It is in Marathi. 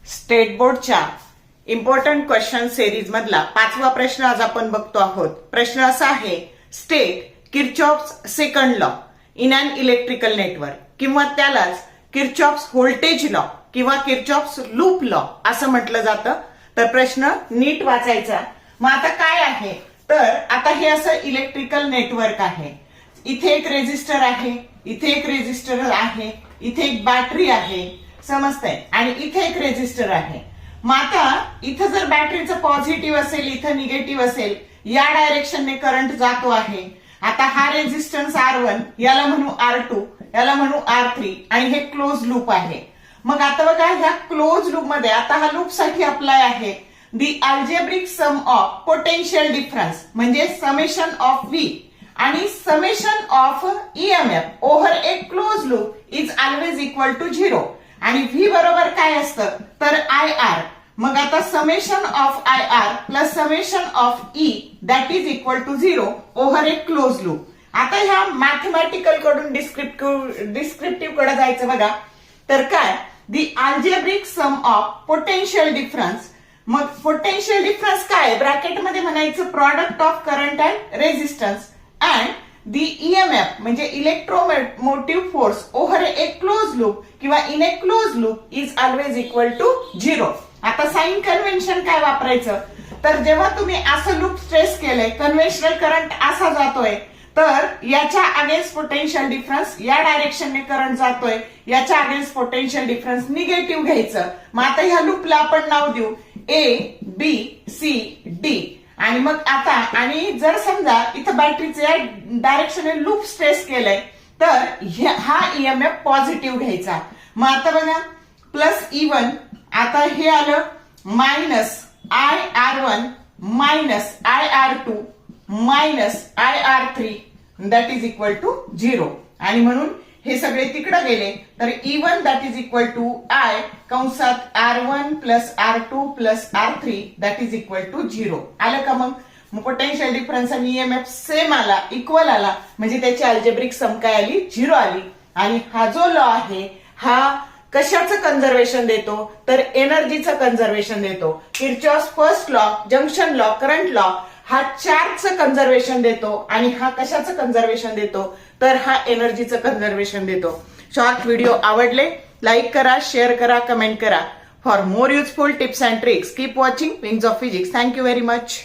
स्टेट बोर्डच्या इम्पॉर्टंट क्वेश्चन सिरीज मधला 5वा प्रश्न आज आपण बघतो आहोत। प्रश्न असा आहे, state Kirchhoff's second law in an electrical network, किंवा त्यालाच किर्चॉफ्स व्होल्टेज लॉ किंवा किर्चॉफ्स लूप लॉ असं म्हटलं जातं। तर प्रश्न नीट वाचायचा। मग आता काय आहे, तर आता हे असं इलेक्ट्रिकल नेटवर्क आहे। इथे एक रेजिस्टर आहे, इथे एक रेजिस्टर आहे, इथे एक बॅटरी आहे, समजतंय, आणि इथे एक रेजिस्टर आहे। मग आता इथं जर बॅटरीचं पॉझिटिव्ह असेल, इथं निगेटिव्ह असेल, या डायरेक्शनने करंट जातो आहे। आता हा रेजिस्टन्स R1, याला म्हणू R2, याला म्हणू R3, आणि हे क्लोज लूप आहे। मग आता बघा, ह्या क्लोज लूप मध्ये आता हा लूप साठी अप्लाय आहे the algebraic sum of potential difference, म्हणजे समेशन ऑफ V आणि summation of EMF over a close loop is always equal to 0, आणि V बरोबर काय असतं, तर IR। मग आता summation of IR plus summation of E that is equal to 0 over a close loop. आता ह्या मॅथमॅटिकल कडून डिस्क्रिप्टिव्ह कडे जायचं बघा। तर काय, the algebraic sum of potential difference. मग पोटेन्शियल डिफरन्स काय, ब्रॅकेटमध्ये म्हणायचं product of current and resistance and the EMF म्हणजे electromotive force over a close loop किंवा in a close loop is always equal to 0। आता साइन कन्व्हेन्शन काय वापरायचं, तर जेव्हा तुम्ही असं लूप ट्रेस केलंय, कन्व्हेन्शनल करंट असा जातोय, तर याच्या अगेन्स्ट पोटेन्शियल डिफरन्स या डायरेक्शनने करंट जातोय, याच्या अगेन्स्ट पोटेन्शियल डिफरन्स निगेटिव्ह घ्यायचं। मग आता ह्या लूपला आपण नाव देऊ ABCD। आणि मग आता, आणि जर समजा इथं बॅटरीचे या डायरेक्शनने लूप स्ट्रेस केलंय, तर हा EMF पॉझिटिव्ह घ्यायचा। मग आता बघा, प्लस E1, आता हे आलं minus IR1 minus IR2 minus IR3 that is equal to 0, आणि म्हणून हे सगळे तिकडे गेले, तर E1 that is equal to I कंसात R1 plus R2 plus R3 that is equal to 0 आलं का। मग पोटेन्शियल डिफरन्स आणि EMF सेम आला, इक्वल आला, म्हणजे त्याची अल्जेब्रिक सम काय आली, 0 आली। आणि हा जो लॉ आहे हा कशाचं कन्झर्वेशन देतो, तर एनर्जीचं कन्झर्वेशन देतो। Kirchhoff's first law, junction law, current law हा चार्जचं कन्झर्वेशन देतो, आणि हा कशाचं कन्झर्वेशन देतो, तर हा एनर्जीचं कन्झर्वेशन देतो। शॉर्ट व्हिडिओ आवडले, लाईक करा, शेअर करा, कमेंट करा। For more useful tips and tricks keep watching wings of physics. Thank you very much.